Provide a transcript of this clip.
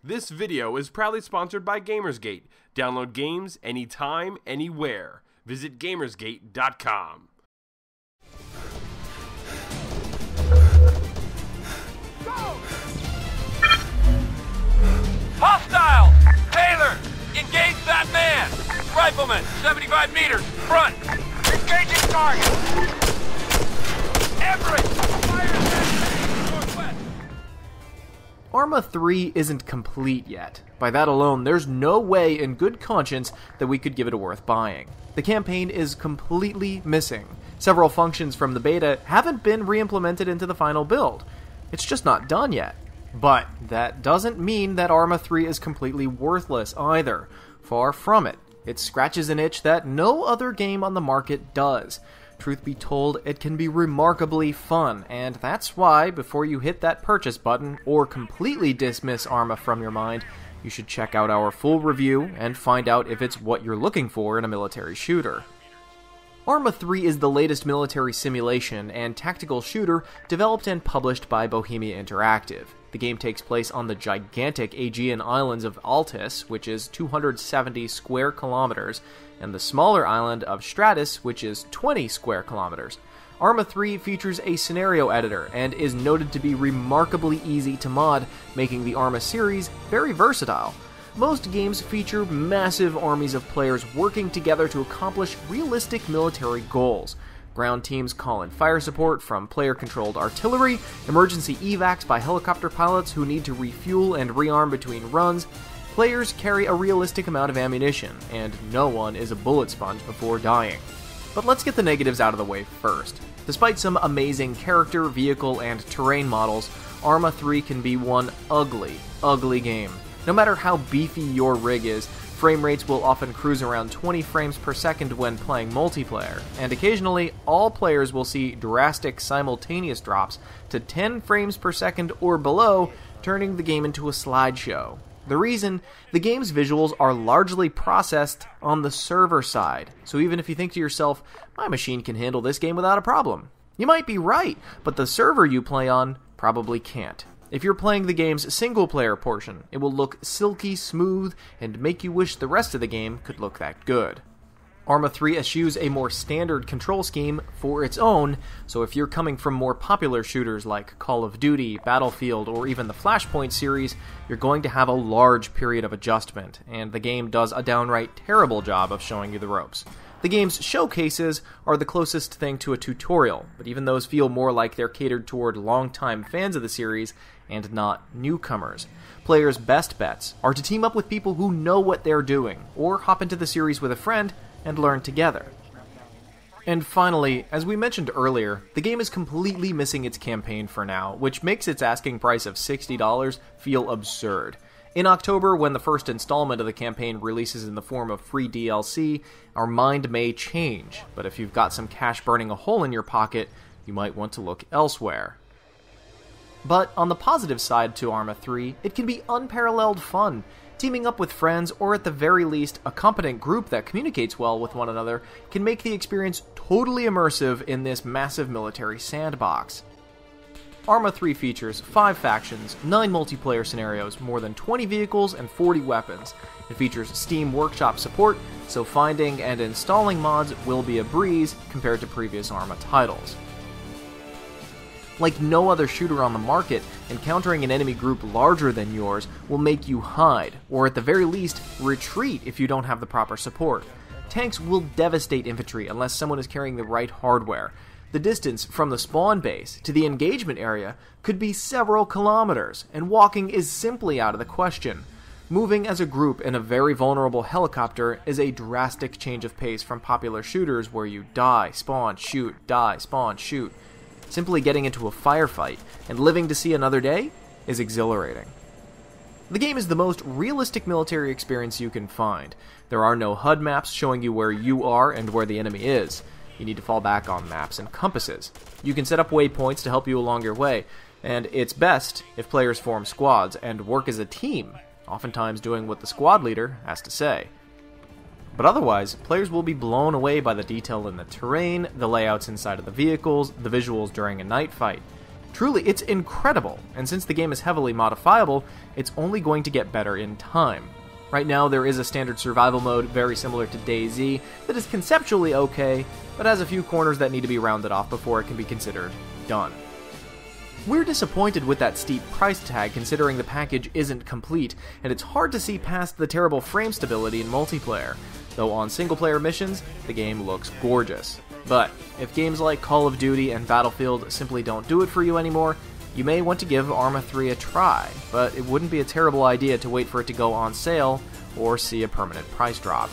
This video is proudly sponsored by GamersGate. Download games anytime, anywhere. Visit GamersGate.com. Go! Hostile! Taylor! Engage that man! Rifleman, 75 meters, front! Engaging target! Everett! Fire that northwest! ARMA 3 isn't complete yet. By that alone, there's no way in good conscience that we could give it a worth buying. The campaign is completely missing. Several functions from the beta haven't been re-implemented into the final build. It's just not done yet. But that doesn't mean that ARMA 3 is completely worthless either. Far from it. It scratches an itch that no other game on the market does. Truth be told, it can be remarkably fun, and that's why, before you hit that purchase button or completely dismiss ARMA from your mind, you should check out our full review and find out if it's what you're looking for in a military shooter. ARMA 3 is the latest military simulation and tactical shooter developed and published by Bohemia Interactive. The game takes place on the gigantic Aegean islands of Altis, which is 270 square kilometers, and the smaller island of Stratus, which is 20 square kilometers. ARMA 3 features a scenario editor and is noted to be remarkably easy to mod, making the ARMA series very versatile. Most games feature massive armies of players working together to accomplish realistic military goals. Ground teams call in fire support from player-controlled artillery, emergency evacs by helicopter pilots who need to refuel and rearm between runs. Players carry a realistic amount of ammunition, and no one is a bullet sponge before dying. But let's get the negatives out of the way first. Despite some amazing character, vehicle, and terrain models, ARMA 3 can be one ugly game. No matter how beefy your rig is, frame rates will often cruise around 20 frames per second when playing multiplayer, and occasionally all players will see drastic simultaneous drops to 10 frames per second or below, turning the game into a slideshow. The reason? The game's visuals are largely processed on the server side, so even if you think to yourself, my machine can handle this game without a problem, you might be right, but the server you play on probably can't. If you're playing the game's single-player portion, it will look silky smooth and make you wish the rest of the game could look that good. ARMA 3 eschews a more standard control scheme for its own, so if you're coming from more popular shooters like Call of Duty, Battlefield, or even the Flashpoint series, you're going to have a large period of adjustment, and the game does a downright terrible job of showing you the ropes. The game's showcases are the closest thing to a tutorial, but even those feel more like they're catered toward longtime fans of the series and not newcomers. Players' best bets are to team up with people who know what they're doing, or hop into the series with a friend and learn together. And finally, as we mentioned earlier, the game is completely missing its campaign for now, which makes its asking price of $60 feel absurd. In October, when the first installment of the campaign releases in the form of free DLC, our mind may change, but if you've got some cash burning a hole in your pocket, you might want to look elsewhere. But on the positive side to ARMA 3, it can be unparalleled fun. Teaming up with friends, or at the very least, a competent group that communicates well with one another, can make the experience totally immersive in this massive military sandbox. ARMA 3 features 5 factions, 9 multiplayer scenarios, more than 20 vehicles, and 40 weapons. It features Steam Workshop support, so finding and installing mods will be a breeze compared to previous ARMA titles. Like no other shooter on the market, encountering an enemy group larger than yours will make you hide, or at the very least, retreat if you don't have the proper support. Tanks will devastate infantry unless someone is carrying the right hardware. The distance from the spawn base to the engagement area could be several kilometers, and walking is simply out of the question. Moving as a group in a very vulnerable helicopter is a drastic change of pace from popular shooters where you die, spawn, shoot, die, spawn, shoot. Simply getting into a firefight and living to see another day is exhilarating. The game is the most realistic military experience you can find. There are no HUD maps showing you where you are and where the enemy is. You need to fall back on maps and compasses. You can set up waypoints to help you along your way, and it's best if players form squads and work as a team, oftentimes doing what the squad leader has to say. But otherwise, players will be blown away by the detail in the terrain, the layouts inside of the vehicles, the visuals during a night fight. Truly, it's incredible, and since the game is heavily modifiable, it's only going to get better in time. Right now, there is a standard survival mode very similar to DayZ that is conceptually okay, but has a few corners that need to be rounded off before it can be considered done. We're disappointed with that steep price tag considering the package isn't complete, and it's hard to see past the terrible frame stability in multiplayer, though on single-player missions, the game looks gorgeous. But if games like Call of Duty and Battlefield simply don't do it for you anymore, you may want to give ARMA 3 a try, but it wouldn't be a terrible idea to wait for it to go on sale or see a permanent price drop.